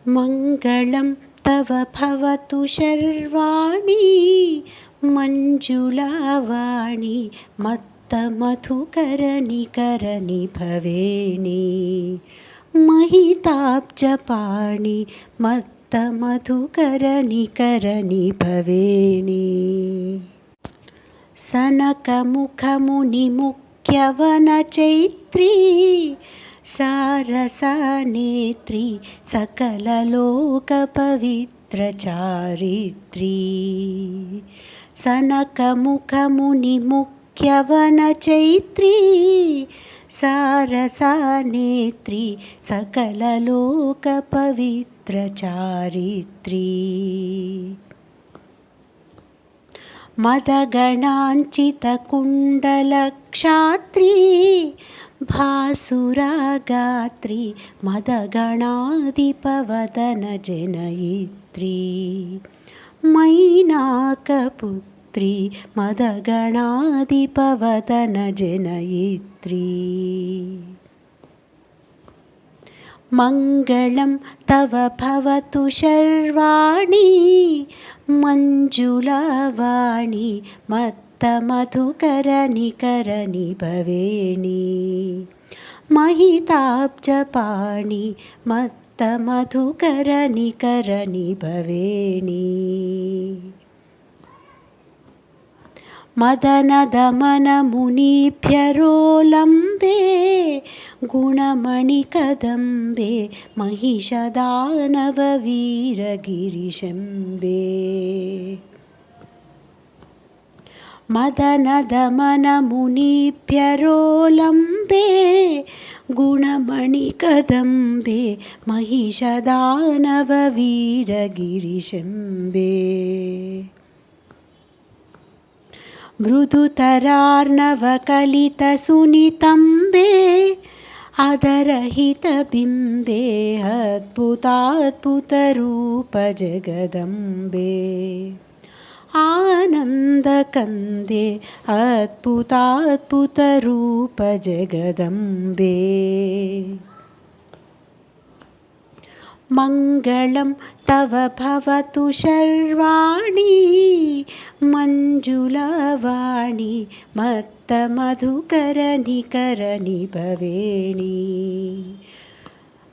मङ्गलं तव भवतु शर्वाणि मञ्जुलावाणि मत्तमधुकरनिकरनि भवेणि महिताब्जपाणि मत्तमधुकरनिकरनि भवेणि सनकमुखमुनिमुख्यवनचैत्री सारसानेत्री सकललोकपवित्रचारित्री सनकमुखमुनिमुख्यवनचैत्री सारसानेत्री सकललोकपवित्रचारित्री मदगणाञ्चितकुण्डलक्षात्री भासुरागात्री मदगणाधिपवदनजनयित्री मैनाकपुत्री मदगणाधिपवदनजनयित्री मङ्गलं तव भवतु शर्वाणि मञ्जुलावाणि मत्तमधुकरनिकरनि भवेणि महिताब्जपाणि मत्तमधुकरनिकरनि भवेणि मदनदमनमुनिभ्यरोलम्बे गुणमणिकदम्बे महिषदानववीरगिरिशम्बे मदनदमनमुनिभ्यरोलम्बे गुणमणिकदम्बे महिषदानववीरगिरिशम्बे मृदुतरार्णवकलितसुनितम्बे अधरहितबिम्बे अद्भुताद्भुतरूपजगदम्बे आनन्दकन्दे अद्भुताद्भुतरूपजगदम्बे मङ्गलं तव भवतु शर्वाणि मञ्जुलावाणि मत्तमधुकरनिकरनि भवेणि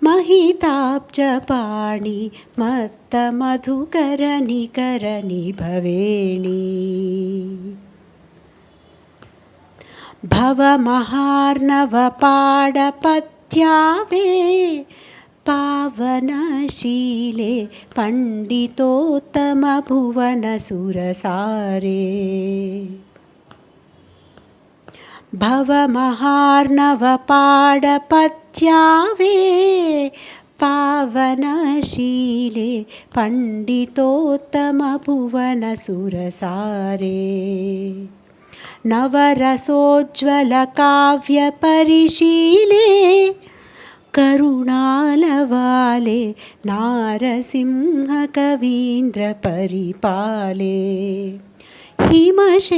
महिताब्जपाणि मत्तमधुकरनिकरनि भवेणि भवमहार्णवपाडपत्यावे पावनशीले पण्डितोत्तमभुवनसुरसारे भवमहार्णवपाडपत्यावे पावनशीले पण्डितोत्तमभुवनसुरसारे नवरसोज्ज्वलकाव्यपरिशीले करुणालवाले नारसिंहकवीन्द्रपरिपाले हिमशैलबाले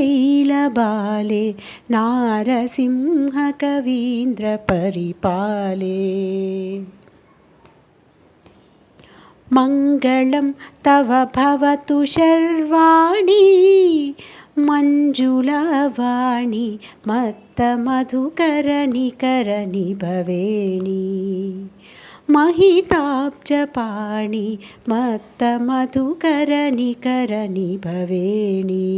नारसिंहकवीन्द्रपरिपाले मङ्गलं तव भवतु शर्वाणि मञ्जुलावाणि मत्तमधुकरनिकरनि भवेणि महिताब्जपाणि मत्तमधुकरनिकरनि भवेणि।